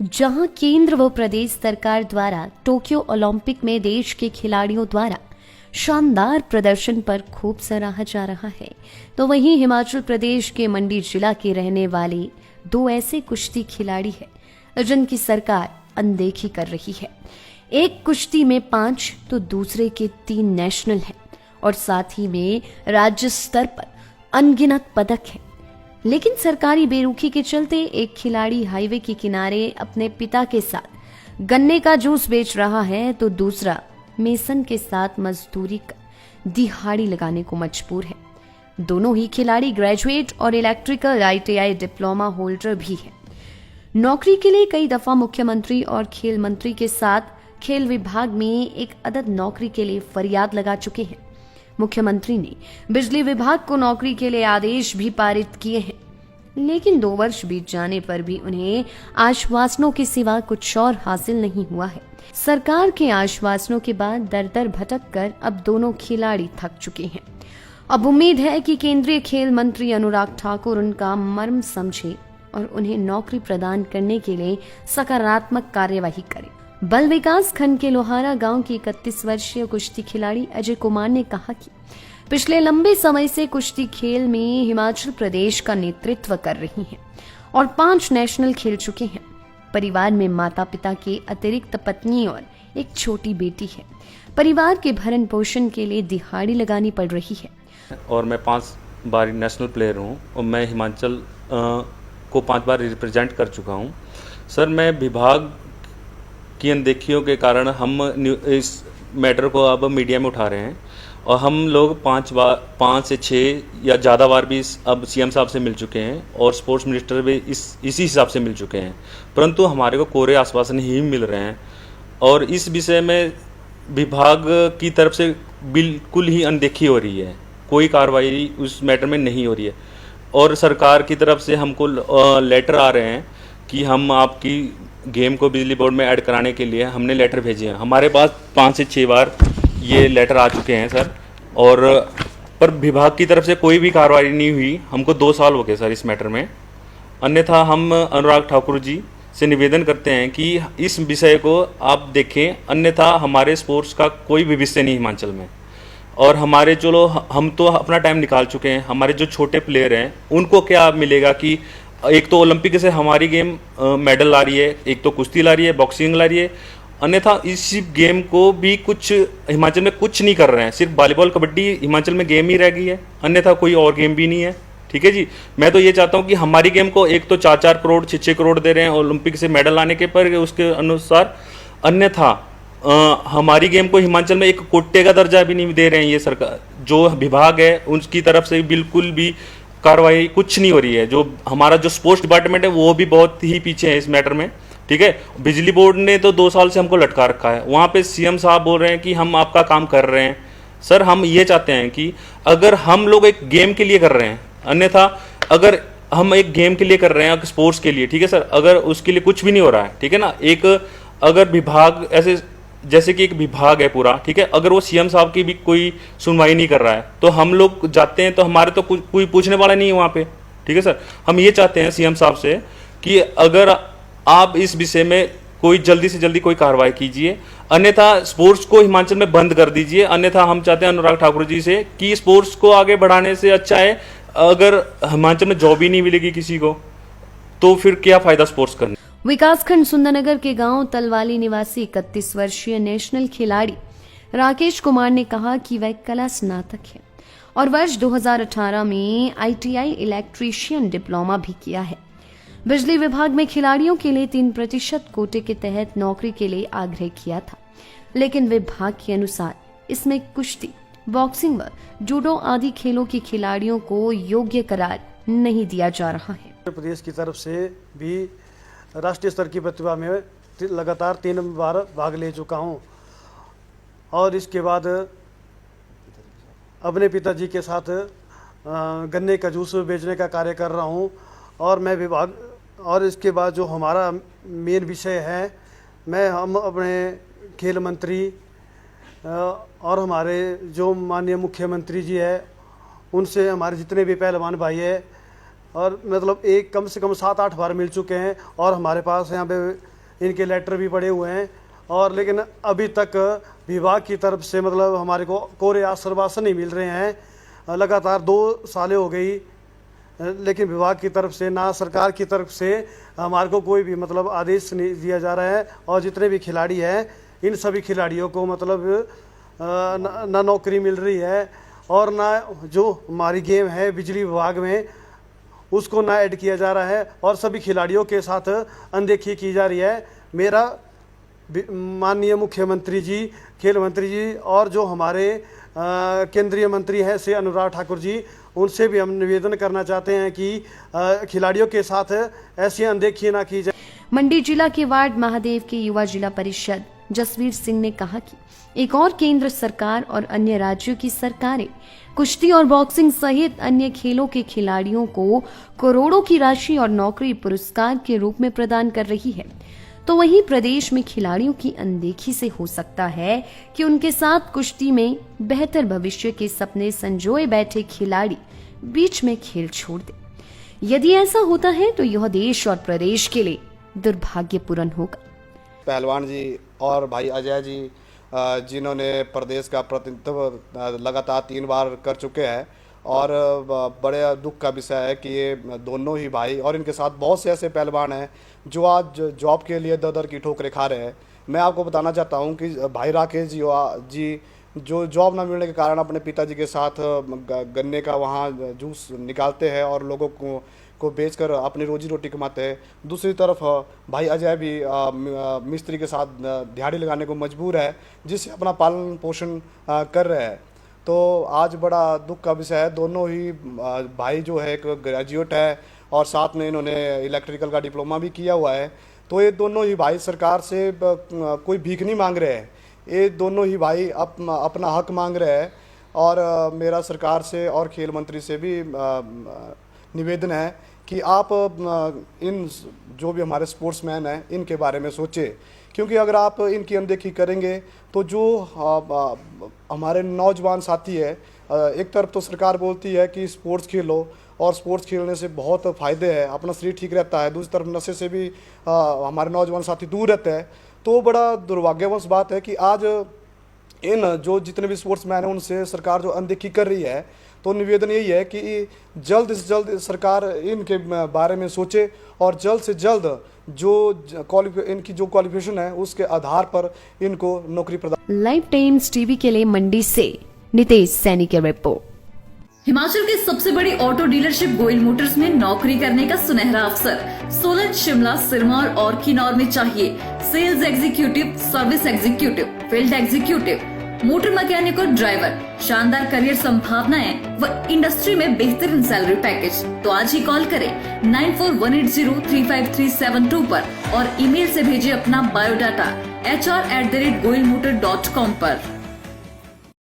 जहां केंद्र व प्रदेश सरकार द्वारा टोक्यो ओलंपिक में देश के खिलाड़ियों द्वारा शानदार प्रदर्शन पर खूब सराहा जा रहा है, तो वहीं हिमाचल प्रदेश के मंडी जिला के रहने वाले दो ऐसे कुश्ती खिलाड़ी हैं जिनकी सरकार अनदेखी कर रही है। एक कुश्ती में 5 तो दूसरे के 3 नेशनल हैं और साथ ही में राज्य स्तर पर अनगिनत पदक हैं। लेकिन सरकारी बेरुखी के चलते एक खिलाड़ी हाईवे के किनारे अपने पिता के साथ गन्ने का जूस बेच रहा है, तो दूसरा मेसन के साथ मजदूरी कर दिहाड़ी लगाने को मजबूर है। दोनों ही खिलाड़ी ग्रेजुएट और इलेक्ट्रिकल ITI डिप्लोमा होल्डर भी हैं। नौकरी के लिए कई दफा मुख्यमंत्री और खेल मंत्री के साथ खेल विभाग में एक अदद नौकरी के लिए फरियाद लगा चुके हैं। मुख्यमंत्री ने बिजली विभाग को नौकरी के लिए आदेश भी पारित किए हैं, लेकिन 2 वर्ष बीत जाने पर भी उन्हें आश्वासनों के सिवा कुछ और हासिल नहीं हुआ है। सरकार के आश्वासनों के बाद दर दर भटक कर अब दोनों खिलाड़ी थक चुके हैं। अब उम्मीद है कि केंद्रीय खेल मंत्री अनुराग ठाकुर उनका मर्म समझे और उन्हें नौकरी प्रदान करने के लिए सकारात्मक कार्यवाही करे। बल विकास खंड के लोहारा गांव की 31 वर्षीय कुश्ती खिलाड़ी अजय कुमार ने कहा कि पिछले लंबे समय से कुश्ती खेल में हिमाचल प्रदेश का नेतृत्व कर रही हैं और 5 नेशनल खेल चुके हैं। परिवार में माता पिता के अतिरिक्त पत्नी और एक छोटी बेटी है। परिवार के भरण पोषण के लिए दिहाड़ी लगानी पड़ रही है। और मैं 5 बार नेशनल प्लेयर हूँ और मैं हिमाचल को 5 बार रिप्रेजेंट कर चुका हूँ। सर, मैं विभाग की अनदेखियों के कारण हम इस मैटर को अब मीडिया में उठा रहे हैं और हम लोग 5 से 6 या ज़्यादा बार भी अब CM साहब से मिल चुके हैं और स्पोर्ट्स मिनिस्टर भी इसी हिसाब से मिल चुके हैं, परंतु हमारे को कोरे आश्वासन ही मिल रहे हैं और इस विषय में विभाग की तरफ से बिल्कुल ही अनदेखी हो रही है। कोई कार्रवाई उस मैटर में नहीं हो रही है और सरकार की तरफ से हमको लेटर आ रहे हैं कि हम आपकी गेम को बिजली बोर्ड में ऐड कराने के लिए हमने लेटर भेजे हैं। हमारे पास 5 से 6 बार ये लेटर आ चुके हैं सर, और पर विभाग की तरफ से कोई भी कार्रवाई नहीं हुई। हमको 2 साल हो गए सर इस मैटर में। अन्यथा हम अनुराग ठाकुर जी से निवेदन करते हैं कि इस विषय को आप देखें, अन्यथा हमारे स्पोर्ट्स का कोई भविष्य नहीं हिमाचल में। और हमारे चलो हम तो अपना टाइम निकाल चुके हैं, हमारे जो छोटे प्लेयर हैं उनको क्या मिलेगा कि एक तो ओलंपिक से हमारी गेम मेडल ला रही है, एक तो कुश्ती ला रही है, बॉक्सिंग ला रही है, अन्यथा इस गेम को भी कुछ हिमाचल में कुछ नहीं कर रहे हैं। सिर्फ वॉलीबॉल कबड्डी हिमाचल में गेम ही रह गई है, अन्यथा कोई और गेम भी नहीं है। ठीक है जी, मैं तो ये चाहता हूँ कि हमारी गेम को एक तो 4-4 करोड़ 6-6 करोड़ दे रहे हैं ओलंपिक से मेडल लाने के पर उसके अनुसार, अन्यथा हमारी गेम को हिमाचल में एक कोटे का दर्जा भी नहीं दे रहे हैं। ये सरकार जो विभाग है उसकी तरफ से बिल्कुल भी कार्रवाई कुछ नहीं हो रही है। जो हमारा जो स्पोर्ट्स डिपार्टमेंट है वो भी बहुत ही पीछे है इस मैटर में। ठीक है, बिजली बोर्ड ने तो 2 साल से हमको लटका रखा है। वहाँ पे CM साहब बोल रहे हैं कि हम आपका काम कर रहे हैं। सर, हम ये चाहते हैं कि अगर हम लोग एक गेम के लिए कर रहे हैं, अन्यथा अगर हम एक गेम के लिए कर रहे हैं स्पोर्ट्स के लिए, ठीक है सर, अगर उसके लिए कुछ भी नहीं हो रहा है, ठीक है ना, एक अगर विभाग ऐसे जैसे कि एक विभाग है पूरा, ठीक है, अगर वो CM साहब की भी कोई सुनवाई नहीं कर रहा है तो हम लोग जाते हैं तो हमारे तो कोई पूछने वाला नहीं है वहाँ पे। ठीक है सर, हम ये चाहते हैं CM साहब से कि अगर आप इस विषय में कोई जल्दी से जल्दी कोई कार्रवाई कीजिए, अन्यथा स्पोर्ट्स को हिमाचल में बंद कर दीजिए। अन्यथा हम चाहते हैं अनुराग ठाकुर जी से कि स्पोर्ट्स को आगे बढ़ाने से अच्छा है अगर हिमाचल में जॉब ही नहीं मिलेगी किसी को तो फिर क्या फायदा स्पोर्ट्स करने। विकासखंड सुंदरनगर के गांव तलवाली निवासी 31 वर्षीय नेशनल खिलाड़ी राकेश कुमार ने कहा कि वह कला स्नातक है और वर्ष 2018 में ITI इलेक्ट्रीशियन डिप्लोमा भी किया है। बिजली विभाग में खिलाड़ियों के लिए 3% कोटे के तहत नौकरी के लिए आग्रह किया था, लेकिन विभाग के अनुसार इसमें कुश्ती, बॉक्सिंग व जूडो आदि खेलों के खिलाड़ियों को योग्य करार नहीं दिया जा रहा है। उत्तर प्रदेश की तरफ से भी राष्ट्रीय स्तर की प्रतिभा में लगातार 3 बार भाग ले चुका हूं और इसके बाद अपने पिताजी के साथ गन्ने का जूस बेचने का कार्य कर रहा हूं और मैं विभाग और इसके बाद जो हमारा मेन विषय है, हम अपने खेल मंत्री और हमारे जो माननीय मुख्यमंत्री जी है उनसे हमारे जितने भी पहलवान भाई है और मतलब एक कम से कम 7-8 बार मिल चुके हैं और हमारे पास यहाँ पे इनके लेटर भी पड़े हुए हैं। और लेकिन अभी तक विभाग की तरफ से मतलब हमारे को कोरे आश्वासन नहीं मिल रहे हैं। लगातार 2 सालें हो गई, लेकिन विभाग की तरफ से ना सरकार की तरफ से हमारे को कोई भी मतलब आदेश नहीं दिया जा रहा है। और जितने भी खिलाड़ी हैं इन सभी खिलाड़ियों को मतलब ना नौकरी मिल रही है और ना जो हमारी गेम है बिजली विभाग में उसको ना ऐड किया जा रहा है और सभी खिलाड़ियों के साथ अनदेखी की जा रही है। मेरा माननीय मुख्यमंत्री जी, खेल मंत्री जी और जो हमारे केंद्रीय मंत्री हैं श्री अनुराग ठाकुर जी, उनसे भी हम निवेदन करना चाहते हैं कि खिलाड़ियों के साथ ऐसी अनदेखी ना की जाए। मंडी जिला के वार्ड महादेव के युवा जिला परिषद जसवीर सिंह ने कहा कि एक और केंद्र सरकार और अन्य राज्यों की सरकारें कुश्ती और बॉक्सिंग सहित अन्य खेलों के खिलाड़ियों को करोड़ों की राशि और नौकरी पुरस्कार के रूप में प्रदान कर रही है, तो वहीं प्रदेश में खिलाड़ियों की अनदेखी से हो सकता है कि उनके साथ कुश्ती में बेहतर भविष्य के सपने संजोए बैठे खिलाड़ी बीच में खेल छोड़ दे। यदि ऐसा होता है तो यह देश और प्रदेश के लिए दुर्भाग्यपूर्ण होगा। पहलवान जी और भाई अजय जी जिन्होंने प्रदेश का प्रतिनिधित्व लगातार 3 बार कर चुके हैं और बड़े दुख का विषय है कि ये दोनों ही भाई और इनके साथ बहुत से ऐसे पहलवान हैं जो आज जॉब के लिए दर की ठोकरें खा रहे हैं। मैं आपको बताना चाहता हूं कि भाई राकेश जी जो जॉब ना मिलने के कारण अपने पिताजी के साथ गन्ने का वहाँ जूस निकालते हैं और लोगों को बेचकर अपनी रोजी रोटी कमाते हैं। दूसरी तरफ भाई अजय भी मिस्त्री के साथ दिहाड़ी लगाने को मजबूर है, जिससे अपना पालन पोषण कर रहे हैं। तो आज बड़ा दुख का विषय है। दोनों ही भाई जो है एक ग्रेजुएट है और साथ में इन्होंने इलेक्ट्रिकल का डिप्लोमा भी किया हुआ है। तो ये दोनों ही भाई सरकार से कोई भीख नहीं मांग रहे हैं, ये दोनों ही भाई अपना हक मांग रहे हैं। और मेरा सरकार से और खेल मंत्री से भी निवेदन है कि आप इन जो भी हमारे स्पोर्ट्समैन हैं इनके बारे में सोचें, क्योंकि अगर आप इनकी अनदेखी करेंगे तो जो हमारे नौजवान साथी है, एक तरफ तो सरकार बोलती है कि स्पोर्ट्स खेलो और स्पोर्ट्स खेलने से बहुत फ़ायदे हैं, अपना शरीर ठीक रहता है, दूसरी तरफ नशे से भी हमारे नौजवान साथी दूर रहते हैं। तो बड़ा दुर्भाग्यवश बात है कि आज इन जो जितने भी स्पोर्ट्समैन हैं उनसे सरकार जो अनदेखी कर रही है। तो निवेदन यही है कि जल्द से जल्द सरकार इनके बारे में सोचे और जल्द से जल्द जो इनकी जो क्वालिफिकेशन है उसके आधार पर इनको नौकरी प्रदान। लाइव टाइम्स टीवी के लिए मंडी से नितेश सैनी की रिपोर्ट। हिमाचल के सबसे बड़ी ऑटो डीलरशिप गोयल मोटर्स में नौकरी करने का सुनहरा अवसर। सोलन, शिमला, सिरमौर और किन्नौर में चाहिए sales executive, service executive, field executive, motor mechanic और ड्राइवर। शानदार करियर संभावनाएं व इंडस्ट्री में बेहतरीन सैलरी पैकेज। तो आज ही कॉल करें 9418035372 पर और ईमेल से भेजिए अपना बायोडाटा hr@goilmotor.com पर।